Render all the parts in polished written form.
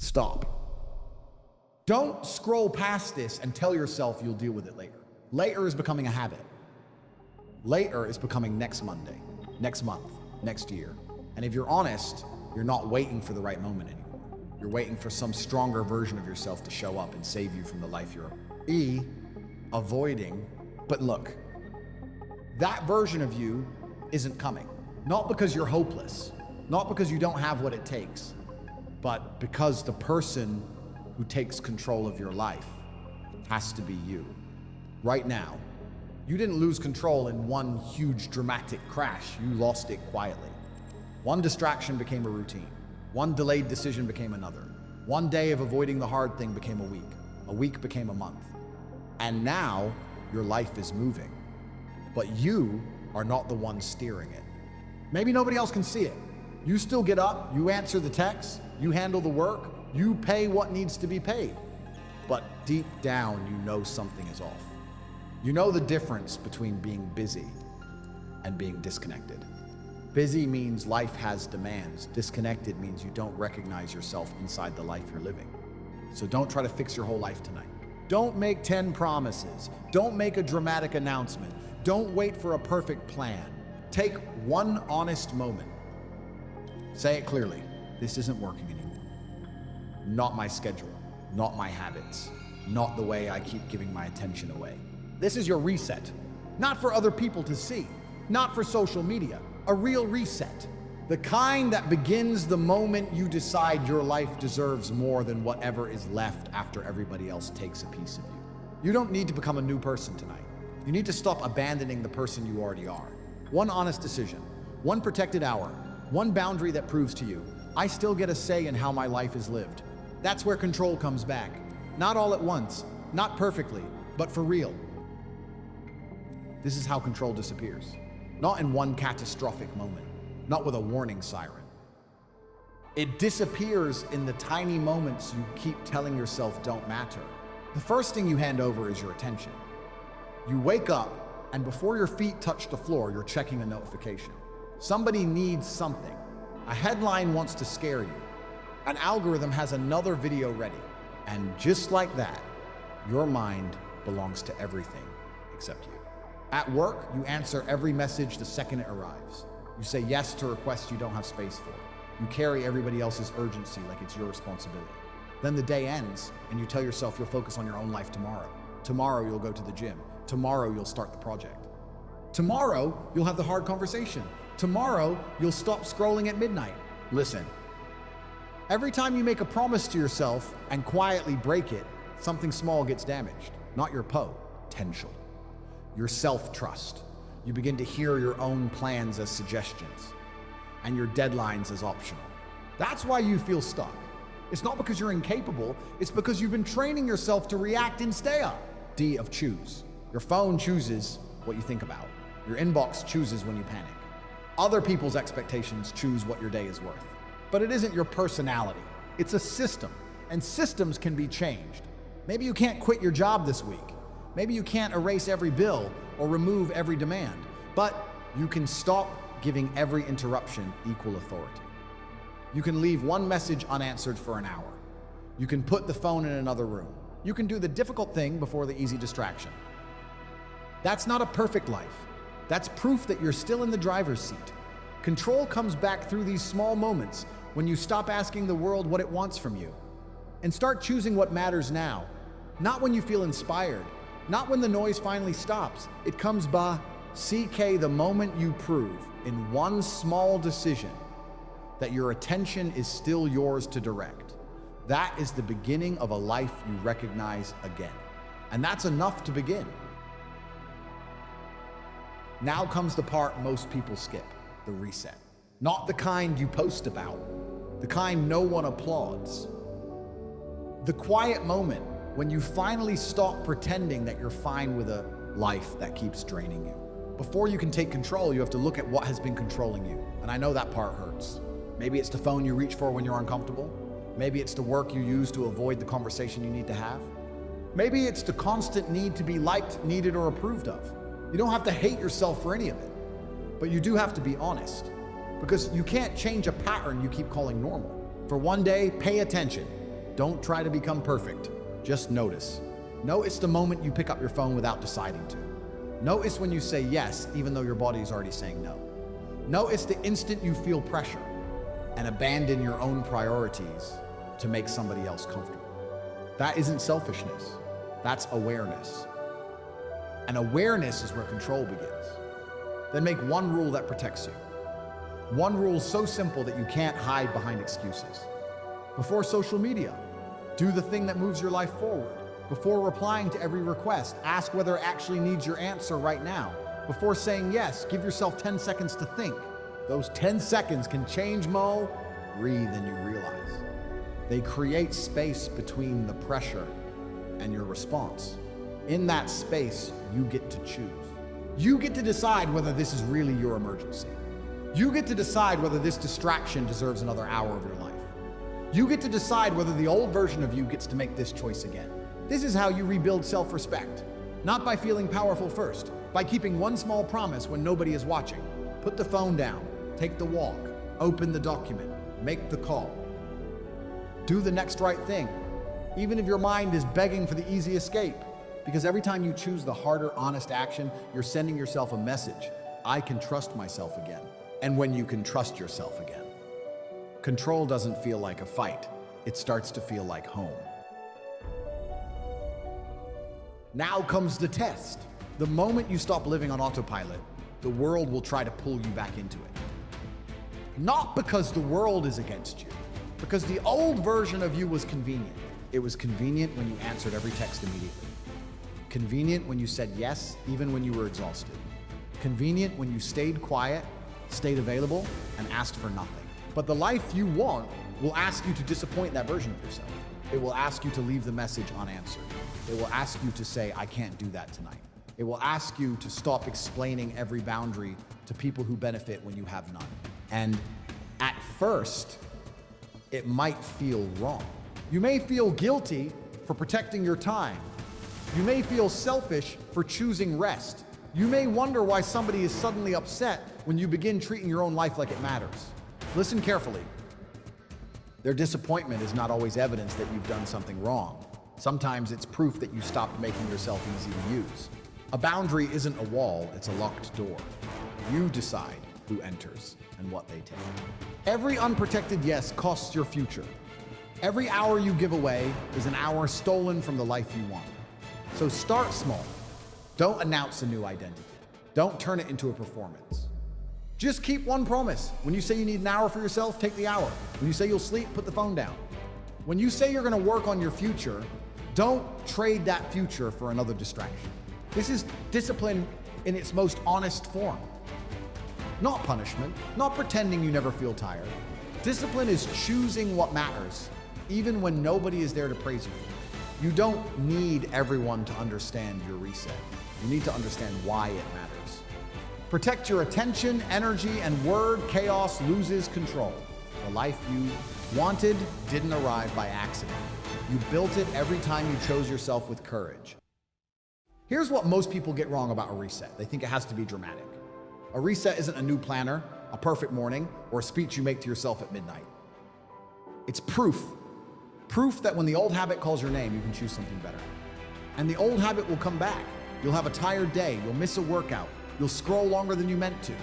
Stop. Don't scroll past this and tell yourself you'll deal with it later. Later is becoming a habit. Later is becoming next Monday, next month, next year. And if you're honest, you're not waiting for the right moment anymore. You're waiting for some stronger version of yourself to show up and save you from the life you're avoiding. But look, that version of you isn't coming. Not because you're hopeless, not because you don't have what it takes, but because the person who takes control of your life has to be you. Right now, you didn't lose control in one huge dramatic crash. You lost it quietly. One distraction became a routine. One delayed decision became another. One day of avoiding the hard thing became a week. A week became a month. And now your life is moving. But you are not the one steering it. Maybe nobody else can see it. You still get up, you answer the texts, you handle the work, you pay what needs to be paid. But deep down, you know something is off. You know the difference between being busy and being disconnected. Busy means life has demands. Disconnected means you don't recognize yourself inside the life you're living. So don't try to fix your whole life tonight. Don't make 10 promises. Don't make a dramatic announcement. Don't wait for a perfect plan. Take one honest moment. Say it clearly. This isn't working anymore. Not my schedule, not my habits, not the way I keep giving my attention away. This is your reset. Not for other people to see, not for social media. A real reset. The kind that begins the moment you decide your life deserves more than whatever is left after everybody else takes a piece of you. You don't need to become a new person tonight. You need to stop abandoning the person you already are. One honest decision, one protected hour, one boundary that proves to you, I still get a say in how my life is lived. That's where control comes back. Not all at once, not perfectly, but for real. This is how control disappears. Not in one catastrophic moment, not with a warning siren. It disappears in the tiny moments you keep telling yourself don't matter. The first thing you hand over is your attention. You wake up, and before your feet touch the floor, you're checking a notification. Somebody needs something. A headline wants to scare you. An algorithm has another video ready. And just like that, your mind belongs to everything except you. At work, you answer every message the second it arrives. You say yes to requests you don't have space for. You carry everybody else's urgency like it's your responsibility. Then the day ends, and you tell yourself you'll focus on your own life tomorrow. Tomorrow you'll go to the gym. Tomorrow you'll start the project. Tomorrow you'll have the hard conversation. Tomorrow you'll stop scrolling at midnight. Listen, every time you make a promise to yourself and quietly break it, something small gets damaged. Not your potential. Your self-trust. You begin to hear your own plans as suggestions and your deadlines as optional. That's why you feel stuck. It's not because you're incapable, it's because you've been training yourself to react instead. D of choose. Your phone chooses what you think about. Your inbox chooses when you panic. Other people's expectations choose what your day is worth. But it isn't your personality. It's a system, and systems can be changed. Maybe you can't quit your job this week. Maybe you can't erase every bill or remove every demand, but you can stop giving every interruption equal authority. You can leave one message unanswered for an hour. You can put the phone in another room. You can do the difficult thing before the easy distraction. That's not a perfect life. That's proof that you're still in the driver's seat. Control comes back through these small moments when you stop asking the world what it wants from you and start choosing what matters now, not when you feel inspired, not when the noise finally stops. It comes by CK the moment you prove in one small decision that your attention is still yours to direct. That is the beginning of a life you recognize again. And that's enough to begin. Now comes the part most people skip, the reset. Not the kind you post about, the kind no one applauds. The quiet moment when you finally stop pretending that you're fine with a life that keeps draining you. Before you can take control, you have to look at what has been controlling you. And I know that part hurts. Maybe it's the phone you reach for when you're uncomfortable. Maybe it's the work you use to avoid the conversation you need to have. Maybe it's the constant need to be liked, needed, or approved of. You don't have to hate yourself for any of it, but you do have to be honest, because you can't change a pattern you keep calling normal. For one day, pay attention. Don't try to become perfect. Just notice. Notice the moment you pick up your phone without deciding to. Notice when you say yes, even though your body is already saying no. Notice the instant you feel pressure and abandon your own priorities to make somebody else comfortable. That isn't selfishness. That's awareness. And awareness is where control begins. Then make one rule that protects you. One rule so simple that you can't hide behind excuses. Before social media, do the thing that moves your life forward. Before replying to every request, ask whether it actually needs your answer right now. Before saying yes, give yourself 10 seconds to think. Those 10 seconds can change more than you realize. They create space between the pressure and your response. In that space, you get to choose. You get to decide whether this is really your emergency. You get to decide whether this distraction deserves another hour of your life. You get to decide whether the old version of you gets to make this choice again. This is how you rebuild self-respect. Not by feeling powerful first, by keeping one small promise when nobody is watching. Put the phone down, take the walk, open the document, make the call. Do the next right thing, even if your mind is begging for the easy escape. Because every time you choose the harder, honest action, you're sending yourself a message. I can trust myself again. And when you can trust yourself again, control doesn't feel like a fight. It starts to feel like home. Now comes the test. The moment you stop living on autopilot, the world will try to pull you back into it. Not because the world is against you, because the old version of you was convenient. It was convenient when you answered every text immediately. Convenient when you said yes, even when you were exhausted. Convenient when you stayed quiet, stayed available, and asked for nothing. But the life you want will ask you to disappoint that version of yourself. It will ask you to leave the message unanswered. It will ask you to say, I can't do that tonight. It will ask you to stop explaining every boundary to people who benefit when you have none. And at first, it might feel wrong. You may feel guilty for protecting your time. You may feel selfish for choosing rest. You may wonder why somebody is suddenly upset when you begin treating your own life like it matters. Listen carefully. Their disappointment is not always evidence that you've done something wrong. Sometimes it's proof that you stopped making yourself easy to use. A boundary isn't a wall, it's a locked door. You decide who enters and what they take. Every unprotected yes costs your future. Every hour you give away is an hour stolen from the life you want. So start small. Don't announce a new identity. Don't turn it into a performance. Just keep one promise. When you say you need an hour for yourself, take the hour. When you say you'll sleep, put the phone down. When you say you're going to work on your future, don't trade that future for another distraction. This is discipline in its most honest form. Not punishment, not pretending you never feel tired. Discipline is choosing what matters, even when nobody is there to praise you for it. You don't need everyone to understand your reset. You need to understand why it matters. Protect your attention, energy, and word. Chaos loses control. The life you wanted didn't arrive by accident. You built it every time you chose yourself with courage. Here's what most people get wrong about a reset. They think it has to be dramatic. A reset isn't a new planner, a perfect morning, or a speech you make to yourself at midnight. It's proof. Proof that when the old habit calls your name, you can choose something better. And the old habit will come back. You'll have a tired day. You'll miss a workout. You'll scroll longer than you meant to.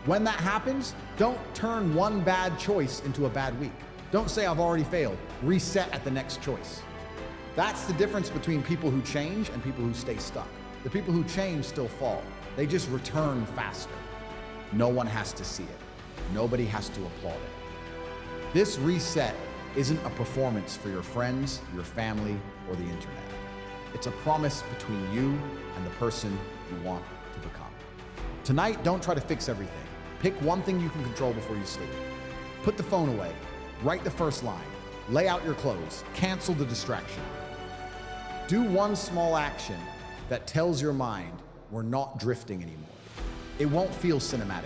When that happens, don't turn one bad choice into a bad week. Don't say, I've already failed. Reset at the next choice. That's the difference between people who change and people who stay stuck. The people who change still fall. They just return faster. No one has to see it. Nobody has to applaud it. This reset isn't a performance for your friends, your family, or the internet. It's a promise between you and the person you want to become. Tonight, don't try to fix everything. Pick one thing you can control before you sleep. Put the phone away. Write the first line. Lay out your clothes. Cancel the distraction. Do one small action that tells your mind we're not drifting anymore. It won't feel cinematic.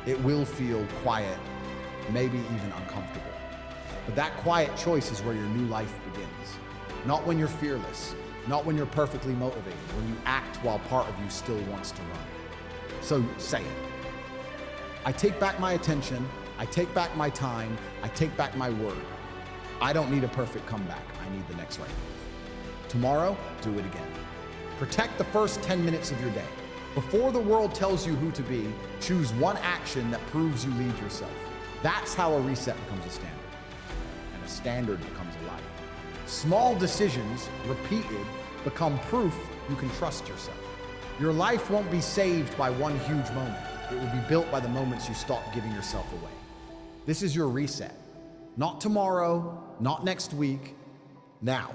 It will feel quiet, maybe even uncomfortable. But that quiet choice is where your new life begins. Not when you're fearless, not when you're perfectly motivated, when you act while part of you still wants to run. So say it. I take back my attention, I take back my time, I take back my word. I don't need a perfect comeback. I need the next right move. Tomorrow, do it again. Protect the first 10 minutes of your day. Before the world tells you who to be, choose one action that proves you lead yourself. That's how a reset becomes a standard. And a standard becomes a life. Small decisions, repeated, become proof you can trust yourself. Your life won't be saved by one huge moment. It will be built by the moments you stop giving yourself away. This is your reset. Not tomorrow, not next week, now.